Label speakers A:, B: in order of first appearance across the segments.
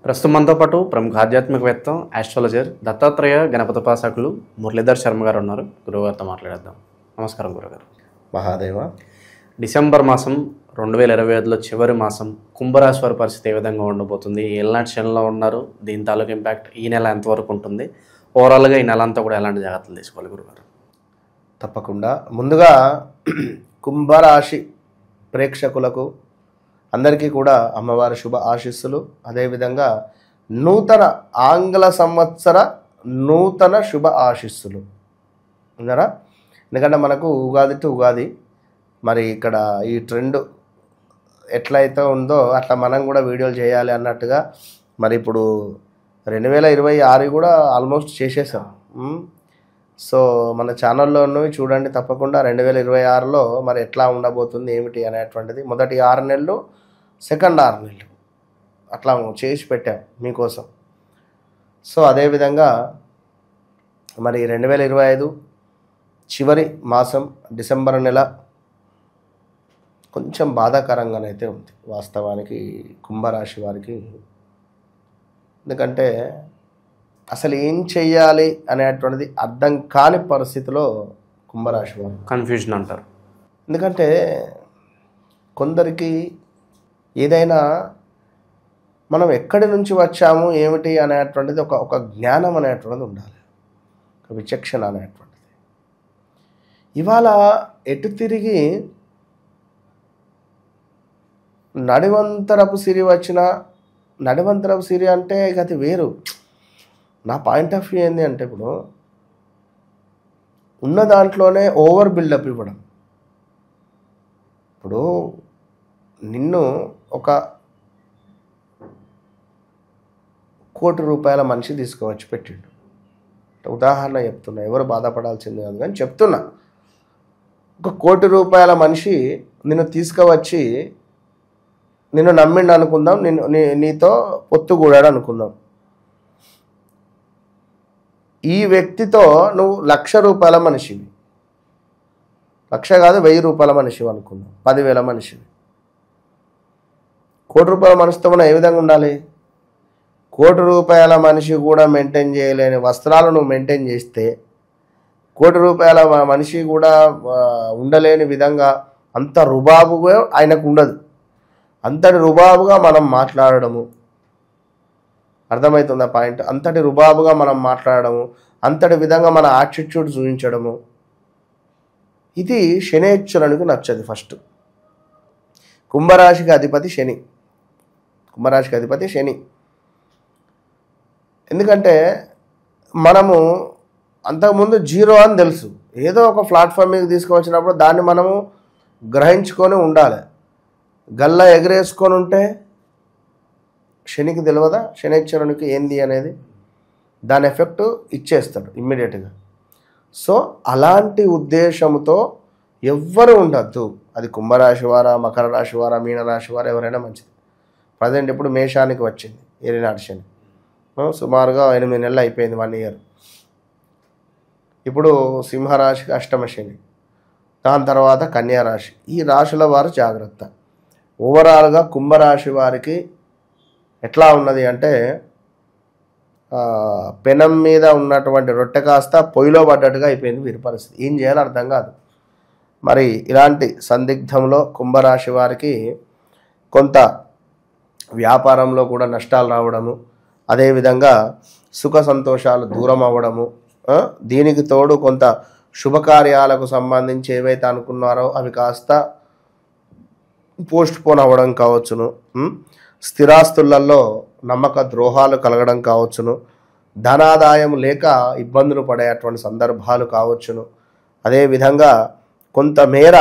A: ప్రస్తుతం మనతో పాటు ప్రముఖ ఆధ్యాత్మికవేత్త ఆస్ట్రాలజర్ దత్తాత్రేయ గణపతోపాసకులు మురళీధర్ శర్మ గారు ఉన్నారు. గురువుగారితో మాట్లాడేద్దాం. నమస్కారం గురుగారు.
B: మహాదేవ.
A: డిసెంబర్ మాసం 2025లో చివరి మాసం కుంభరాశి వారి పరిస్థితి ఏ విధంగా ఉండబోతుంది? ఏళ్ళనాటి శనిలో ఉన్నారు, దీని తాలూకు ఇంపాక్ట్ ఈ నెల ఎంతవరకు ఉంటుంది? ఓవరాల్గా ఈ నెల అంతా కూడా ఎలాంటి జాగ్రత్తలు తీసుకోవాలి గురుగారు?
B: తప్పకుండా. ముందుగా కుంభరాశి ప్రేక్షకులకు అందరికీ కూడా అమ్మవారి శుభ ఆశీస్సులు. అదేవిధంగా నూతన ఆంగ్ల సంవత్సర నూతన శుభ ఆశీస్సులు ఉన్నారా? ఎందుకంటే మనకు ఉగాది టు ఉగాది మరి ఇక్కడ ఈ ట్రెండ్ ఎట్లయితే ఉందో అట్లా మనం కూడా వీడియోలు చేయాలి అన్నట్టుగా మరి ఇప్పుడు 2026 కూడా ఆల్మోస్ట్ చేసేసాం. సో మన ఛానల్లో ఉన్నవి చూడండి తప్పకుండా. 2026లో మరి ఎట్లా ఉండబోతుంది ఏమిటి అనేటువంటిది మొదటి 6 నెలలు, సెకండ్ 6 నెలలు అట్లా చేసి పెట్టాం మీకోసం. సో అదేవిధంగా మరి 2025 చివరి మాసం డిసెంబర్ నెల కొంచెం బాధాకరంగానైతే ఉంది వాస్తవానికి కుంభరాశి వారికి. ఎందుకంటే అసలు ఏం చెయ్యాలి అనేటువంటిది అర్థం కాని పరిస్థితిలో కుంభరాశి వారు
A: కన్ఫ్యూజన్ అంటారు.
B: ఎందుకంటే కొందరికి ఏదైనా మనం ఎక్కడి నుంచి వచ్చాము ఏమిటి అనేటువంటిది ఒక జ్ఞానం అనేటువంటిది ఉండాలి, ఒక విచక్షణ అనేటువంటిది. ఇవాళ ఎటు తిరిగి నడివంతరపు సిరి వచ్చిన నడివంతరపు సిరి అంటే ఇక అది వేరు. నా పాయింట్ ఆఫ్ వ్యూ ఏంటి అంటే ఇప్పుడు ఉన్న దాంట్లోనే ఓవర్ బిల్డప్ ఇవ్వడం. ఇప్పుడు నిన్ను ఒక ₹1,00,00,000 మనిషి తీసుకువచ్చి పెట్టిండు. ఉదాహరణ చెప్తున్నా, ఎవరు బాధపడాల్సింది కాదు కానీ చెప్తున్నా. ఒక ₹1,00,00,000 మనిషి నిన్ను తీసుకువచ్చి నిన్ను నమ్మిండు అనుకుందాం, నీతో పొత్తుగూడాడు అనుకుందాం. ఈ వ్యక్తితో నువ్వు ₹1,00,000 మనిషివి, 1,00,000 కాదు ₹1,000 మనిషివి అనుకుందాం, 10,000 మనిషివి. ₹1,00,00,000 మనిషితో మనం ఏ విధంగా ఉండాలి? ₹1,00,00,000 మనిషి కూడా మెయింటైన్ చేయలేని వస్త్రాలు నువ్వు మెయింటైన్ చేస్తే ₹1,00,00,000 మనిషి కూడా ఉండలేని విధంగా అంత రుబాబుగా ఆయనకు ఉండదు. అంతటి రుబాబుగా మనం మాట్లాడడము, అర్థమవుతుందా పాయింట్? అంతటి రుబాబుగా మనం మాట్లాడడము, అంతటి విధంగా మన యాటిట్యూడ్ చూపించడము, ఇది శనేశ్వరునికి నచ్చదు. ఫస్ట్ కుంభరాశికి అధిపతి శని, కుంభరాశికి అధిపతి శని. ఎందుకంటే మనము అంతకుముందు జీరో అని తెలుసు, ఏదో ఒక ప్లాట్ఫామ్ మీద తీసుకువచ్చినప్పుడు దాన్ని మనము గ్రహించుకొని ఉండాలి. గల్లా ఎగరేసుకొని ఉంటే శనికి తెలియదా శనేశ్వరునికి ఏంది అనేది? దాని ఎఫెక్ట్ ఇచ్చేస్తాడు ఇమ్మీడియట్గా. సో అలాంటి ఉద్దేశంతో ఎవ్వరు ఉండద్దు. అది కుంభరాశి వారా, మకర రాశి వారా, మీనరాశి వారా, ఎవరైనా మంచిది. ప్రజెంట్ ఇప్పుడు మేషానికి వచ్చింది ఏలినాటి శని, సుమారుగా 8 నెలలు అయిపోయింది, 1 ఇయర్. ఇప్పుడు సింహరాశికి అష్టమ శని, దాని తర్వాత కన్యారాశి. ఈ రాశుల వారు జాగ్రత్త. ఓవరాల్గా కుంభరాశి వారికి ఎట్లా ఉన్నది అంటే పెనం మీద ఉన్నటువంటి రొట్టె కాస్త పొయ్యిలో పడ్డట్టుగా అయిపోయింది వీరి పరిస్థితి. ఏం చేయాలో అర్థం కాదు. మరి ఇలాంటి సందిగ్ధంలో కుంభరాశి వారికి కొంత వ్యాపారంలో కూడా నష్టాలు రావడము, అదేవిధంగా సుఖ సంతోషాలు దూరం అవ్వడము, దీనికి తోడు కొంత శుభకార్యాలకు సంబంధించి ఏవైతే అనుకున్నారో అవి కాస్త పోస్ట్ పోన్ అవ్వడం కావచ్చును, స్థిరాస్తులలో నమ్మక ద్రోహాలు కలగడం కావచ్చును, ధనాదాయం లేక ఇబ్బందులు పడేటువంటి సందర్భాలు కావచ్చును. అదేవిధంగా కొంతమేర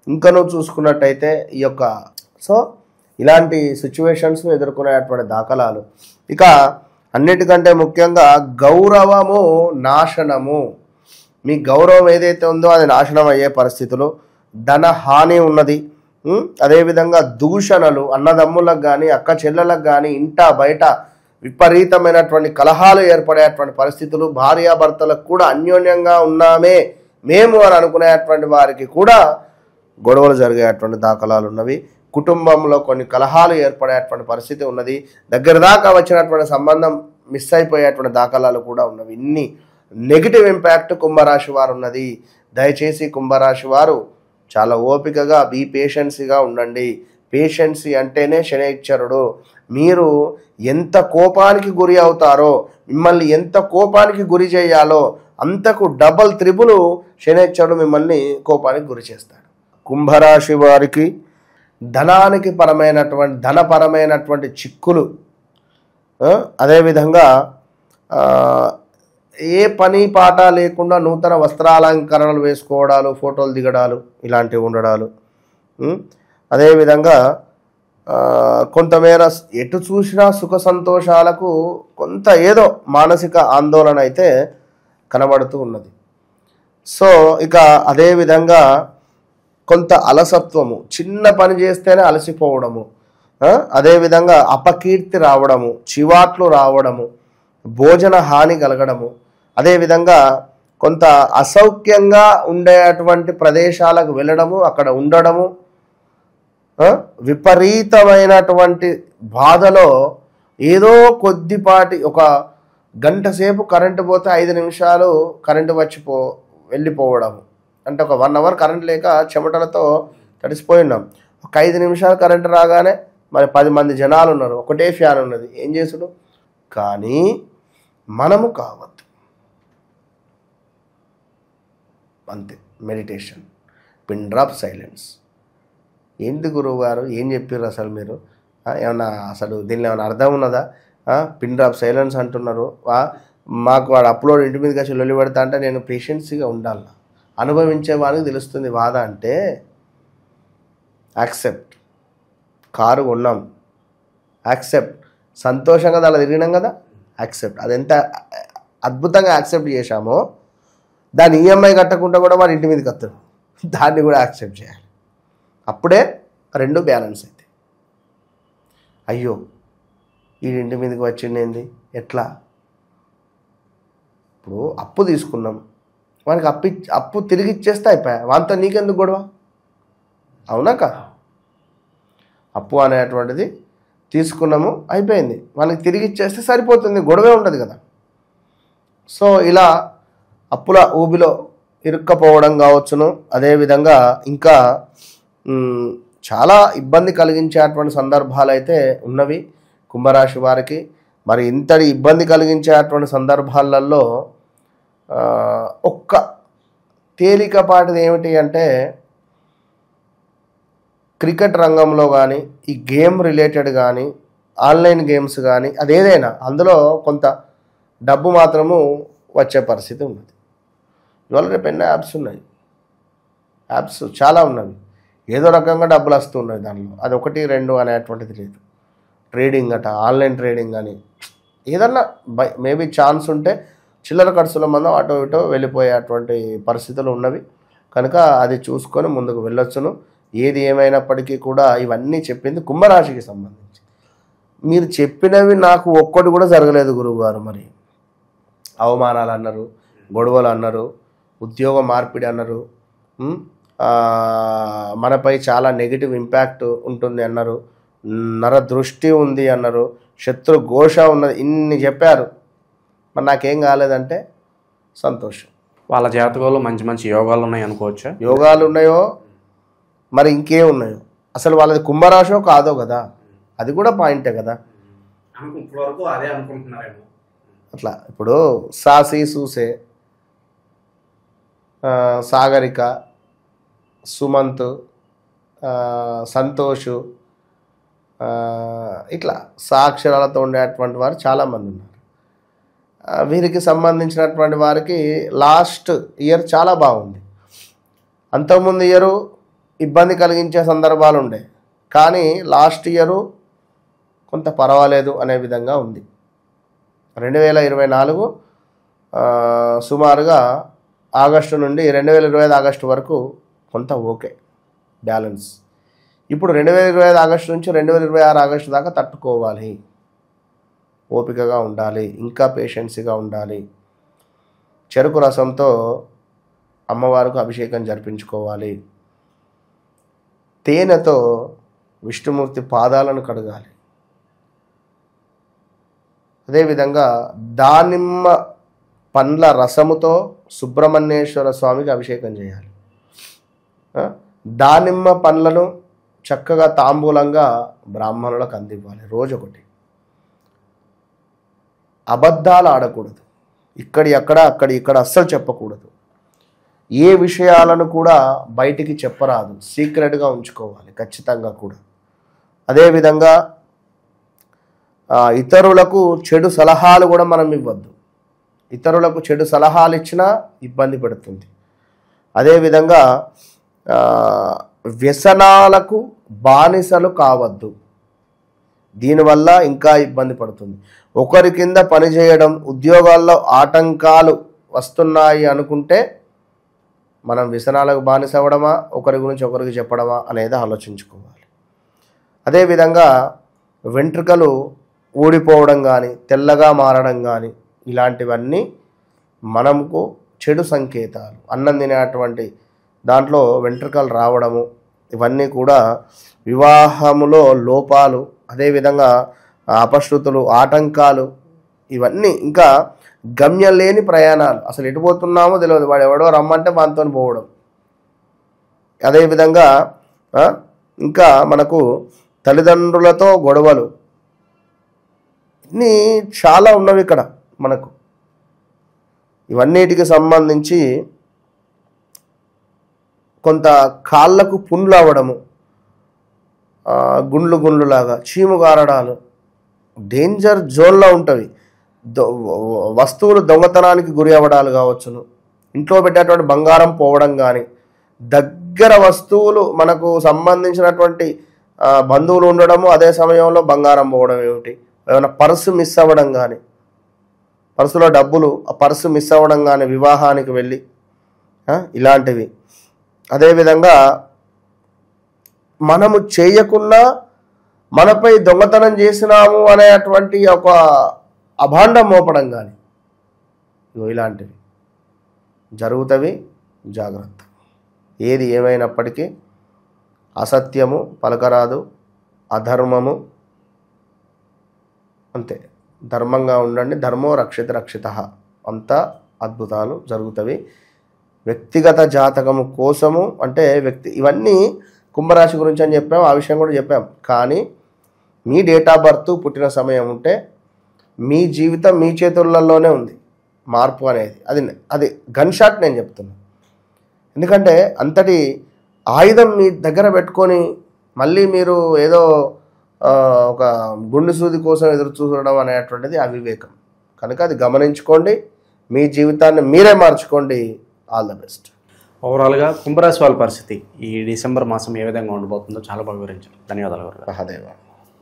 B: ఇంకనూ చూసుకున్నట్టయితే ఈ యొక్క ఇలాంటి సిచ్యువేషన్స్ ఎదుర్కొనేటువంటి దాఖలాలు. ఇక అన్నిటికంటే ముఖ్యంగా గౌరవము నాశనము. మీ గౌరవం ఏదైతే ఉందో అది నాశనం అయ్యే పరిస్థితులు, ధన హాని ఉన్నది. అదేవిధంగా దూషణలు, అన్నదమ్ములకు కానీ అక్క చెల్లెలకు కానీ ఇంట బయట విపరీతమైనటువంటి కలహాలు ఏర్పడేటువంటి పరిస్థితులు, భార్యాభర్తలకు కూడా అన్యోన్యంగా ఉన్నామే మేము అని అనుకునేటువంటి వారికి కూడా గొడవలు జరిగేటువంటి దాఖలాలు ఉన్నవి. కుటుంబంలో కొన్ని కలహాలు ఏర్పడేటువంటి పరిస్థితి ఉన్నది. దగ్గర దాకా వచ్చినటువంటి సంబంధం మిస్ అయిపోయేటువంటి దాఖలాలు కూడా ఉన్నవి. ఇన్ని నెగిటివ్ ఇంపాక్ట్ కుంభరాశి వారు ఉన్నది. దయచేసి కుంభరాశి వారు చాలా ఓపికగా పేషెన్సీగా ఉండండి. పేషెన్సీ అంటేనే శనైశ్చరుడు. మీరు ఎంత కోపానికి గురి అవుతారో, మిమ్మల్ని ఎంత కోపానికి గురి చేయాలో అంతకు డబల్ త్రిబుల్ శనైశ్చరుడు మిమ్మల్ని కోపానికి గురి చేస్తాడు. కుంభరాశి వారికి ధనపరమైనటువంటి చిక్కులు, అదేవిధంగా ఏ పని పాట లేకుండా నూతన వస్త్రాలంకరణలు వేసుకోవడాలు, ఫోటోలు దిగడాలు, ఇలాంటివి ఉండడాలు. అదేవిధంగా కొంతమేర ఎటు చూసినా సుఖ సంతోషాలకు కొంత ఏదో మానసిక ఆందోళన అయితే కనబడుతూ ఉన్నది. సో ఇక అదేవిధంగా కొంత అలసత్వము, చిన్న పని చేస్తేనే అలసిపోవడము, అదేవిధంగా అపకీర్తి రావడము, చివాట్లు రావడము, భోజన హాని కలగడము, అదేవిధంగా కొంత అసౌఖ్యంగా ఉండేటువంటి ప్రదేశాలకు వెళ్ళడము, అక్కడ ఉండడము, విపరీతమైనటువంటి బాధలో ఏదో కొద్దిపాటి ఒక గంట సేపు కరెంటు పోతే 5 నిమిషాలు కరెంటు వెళ్ళిపోవడము. అంటే ఒక 1 అవర్ కరెంట్ లేక చెమటలతో తడిసిపోయినాం. ఒక 5 నిమిషాలు కరెంటు రాగానే మరి 10 మంది జనాలు ఉన్నారు, ఒకటే ఫ్యాన్ ఉన్నది, ఏం చేసుడు? కానీ మనము కావద్దు, అంతే. Meditation, pin drop silence. ఏంటి గురువు గారు ఏం చెప్పారు అసలు మీరు? ఏమన్నా అసలు దీనిలో ఏమైనా అర్థం ఉన్నదా? పిన్ డ్రాప్ సైలెన్స్ అంటున్నారు. మాకు వాడు అప్లోడ్ ఇంటి మీదకి వచ్చి లొల్లి పెడతా అంటే నేను పేషెన్సీగా ఉండాలి. అనుభవించే వారికి తెలుస్తుంది బాధ అంటే. యాక్సెప్ట్. కారు కొన్నాం, యాక్సెప్ట్. సంతోషంగా అలా తిరిగినాం కదా, యాక్సెప్ట్. అది ఎంత అద్భుతంగా యాక్సెప్ట్ చేశామో దాని ఈఎంఐ కట్టకుండా కూడా వాడి ఇంటి మీదకి వస్తాడు, దాన్ని కూడా యాక్సెప్ట్ చేయాలి. అప్పుడే 2 బ్యాలెన్స్ అవుతాయి. అయ్యో ఈ ఇంటి మీదకి వచ్చిందేంది, ఎట్లా? ఇప్పుడు అప్పు తీసుకున్నాం, వానికి అప్పు తిరిగి ఇచ్చేస్తే అయిపోయా, వాంతో నీకెందుకు గొడవ? అవునా కాదు? అప్పు అనేటువంటిది తీసుకున్నాము, అయిపోయింది, వాళ్ళకి తిరిగి ఇచ్చేస్తే సరిపోతుంది, గొడవే ఉండదు కదా. సో ఇలా అప్పుల ఊబిలో ఇరుక్కపోవడం కావచ్చును. అదేవిధంగా ఇంకా చాలా ఇబ్బంది కలిగించేటువంటి సందర్భాలు అయితే ఉన్నవి కుంభరాశి వారికి. మరి ఇంతటి ఇబ్బంది కలిగించేటువంటి సందర్భాలలో ఒక్క తేలికపాటిది ఏమిటి అంటే, క్రికెట్ రంగంలో కానీ, ఈ గేమ్ రిలేటెడ్ కానీ, ఆన్లైన్ గేమ్స్ కానీ, అదేదైనా అందులో కొంత డబ్బు మాత్రము వచ్చే పరిస్థితి ఉన్నది. ఇవాళ రేపు ఎన్నో యాప్స్ ఉన్నాయి, యాప్స్ చాలా ఉన్నవి, ఏదో రకంగా డబ్బులు వస్తున్నాయి దానిలో. అది 1, 2 అనేటువంటిది లేదు. ట్రేడింగ్ అట, ఆన్లైన్ ట్రేడింగ్ అని ఏదన్నా మేబీ ఛాన్స్ ఉంటే చిల్లర ఖర్చుల మందం అటో ఇటో వెళ్ళిపోయేటువంటి పరిస్థితులు ఉన్నవి కనుక అది చూసుకొని ముందుకు వెళ్ళొచ్చును. ఏది ఏమైనప్పటికీ కూడా ఇవన్నీ చెప్పింది కుంభరాశికి సంబంధించి. మీరు చెప్పినవి నాకు ఒక్కటి కూడా జరగలేదు గురువుగారు. మరి అవమానాలు అన్నారు, గొడవలు అన్నారు, ఉద్యోగ మార్పిడి అన్నారు, మనపై చాలా నెగిటివ్ ఇంపాక్ట్ ఉంటుంది అన్నారు, నరదృష్టి ఉంది అన్నారు, శత్రు ఘోష ఉన్నది, ఇన్ని చెప్పారు. మరి నాకేం కాలేదంటే సంతోషం.
A: వాళ్ళ జాతకంలో మంచి మంచి యోగాలు ఉన్నాయి అనుకోవచ్చా?
B: యోగాలు ఉన్నాయో మరి ఇంకే ఉన్నాయో, అసలు వాళ్ళది కుంభరాశో కాదో కదా, అది కూడా పాయింటే కదా.
A: అదే అనుకుంటున్నారేమో.
B: అట్లా ఇప్పుడు సాసి సూసే, సాగరిక, సుమంత్, సంతోషు, ఇట్లా సాక్షరాలతో ఉండేటువంటి వారు చాలామంది ఉన్నారు. వీరికి సంబంధించినటువంటి వారికి లాస్ట్ ఇయర్ చాలా బాగుంది. అంతకుముందు ఇయరు ఇబ్బంది కలిగించే సందర్భాలు ఉండే, కానీ లాస్ట్ ఇయరు కొంత పర్వాలేదు అనే విధంగా ఉంది. 2024 సుమారుగా ఆగస్టు నుండి 2025 ఆగస్టు వరకు కొంత ఓకే బ్యాలెన్స్. ఇప్పుడు 2025 ఆగస్టు నుంచి 2026 ఆగస్టు దాకా తట్టుకోవాలి, ఓపికగా ఉండాలి, ఇంకా పేషెన్సీగా ఉండాలి. చెరుకు రసంతో అమ్మవారికి అభిషేకం జరిపించుకోవాలి, తేనెతో విష్ణుమూర్తి పాదాలను కడగాలి. అదేవిధంగా దానిమ్మ పండ్ల రసముతో సుబ్రహ్మణ్యేశ్వర స్వామికి అభిషేకం చేయాలి. దానిమ్మ పండ్లను చక్కగా తాంబూలంగా బ్రాహ్మణులకు అందివ్వాలి. రోజొకటి. అబద్ధాలు ఆడకూడదు. ఇక్కడి అక్కడ అక్కడి ఇక్కడ అస్సలు చెప్పకూడదు. ఏ విషయాలను కూడా బయటికి చెప్పరాదు, సీక్రెట్గా ఉంచుకోవాలి ఖచ్చితంగా కూడా. అదేవిధంగా ఇతరులకు చెడు సలహాలు కూడా మనం ఇవ్వద్దు. ఇతరులకు చెడు సలహాలు ఇచ్చినా ఇబ్బంది పెడుతుంది. అదేవిధంగా వ్యసనాలకు బానిసలు కావద్దు. దీనివల్ల ఇంకా ఇబ్బంది పడుతుంది. ఒకరి కింద పనిచేయడం, ఉద్యోగాల్లో ఆటంకాలు వస్తున్నాయి అనుకుంటే మనం వ్యసనాలకు బానిస అవ్వడమా, ఒకరి గురించి ఒకరికి చెప్పడమా అనేది ఆలోచించుకోవాలి. అదేవిధంగా వెంట్రుకలు ఊడిపోవడం కానీ, తెల్లగా మారడం కానీ, ఇలాంటివన్నీ మనకు చెడు సంకేతాలు. అన్నం తినేటువంటి దాంట్లో వెంట్రుకలు రావడము, ఇవన్నీ కూడా వివాహములో లోపాలు, అదేవిధంగా అపశృతులు, ఆటంకాలు, ఇవన్నీ ఇంకా గమ్యం లేని ప్రయాణాలు. అసలు ఎటు పోతున్నామో తెలియదు, వాడు ఎవడో రమ్మంటే వానితో పోవడం. అదేవిధంగా ఇంకా మనకు తల్లిదండ్రులతో గొడవలు, ఇన్ని చాలా ఉన్నవి ఇక్కడ మనకు. ఇవన్నిటికి సంబంధించి కొంత కాళ్ళకు పుండ్లు అవ్వడము, గుండ్లు గుండ్లులాగా, చీము గారడాలు డేంజర్ జోన్లో ఉంటవి. వస్తువులు దొంగతనానికి గురి అవ్వడాలు కావచ్చును, ఇంట్లో పెట్టేటువంటి బంగారం పోవడం కానీ, దగ్గర వస్తువులు మనకు సంబంధించినటువంటి బంధువులు ఉండడము, అదే సమయంలో బంగారం పోవడం ఏమిటి, ఏమైనా పర్సు మిస్ అవ్వడం కానీ, పర్సులో డబ్బులు, ఆ పర్సు మిస్ అవ్వడం కానీ వివాహానికి వెళ్ళి, ఇలాంటివి. అదేవిధంగా మనము చేయకుండా మనపై దొంగతనం చేసినాము అనేటువంటి ఒక అభాండం మోపడం కానీ, ఇలాంటివి జరుగుతవి. జాగ్రత్త. ఏది ఏమైనప్పటికీ అసత్యము పలకరాదు, అధర్మము అంతే. ధర్మంగా ఉండండి. ధర్మో రక్షిత రక్షిత. అంతా అద్భుతాలు జరుగుతవి. వ్యక్తిగత జాతకము కోసము అంటే ఇవన్నీ కుంభరాశి గురించి అని చెప్పాం, ఆ విషయం కూడా చెప్పాం. కానీ మీ డేట్ ఆఫ్ బర్త్, పుట్టిన సమయం ఉంటే మీ జీవితం మీ చేతులలోనే ఉంది. మార్పు అనేది అది గన్ షాట్ నేను చెప్తున్నాను. ఎందుకంటే అంతటి ఆయుధం మీ దగ్గర పెట్టుకొని మళ్ళీ మీరు ఏదో ఒక గుండు సూది కోసం ఎదురు చూడడం అనేటువంటిది అవివేకం. కనుక అది గమనించుకోండి, మీ జీవితాన్ని మీరే మార్చుకోండి. All the best.
A: ఓవరాల్గా కుంభరాశి వాళ్ళ పరిస్థితి ఈ డిసెంబర్ మాసం ఏ విధంగా ఉండబోతుందో చాలా బాగా వివరించారు. ధన్యవాదాలు.
B: మహాదేవ.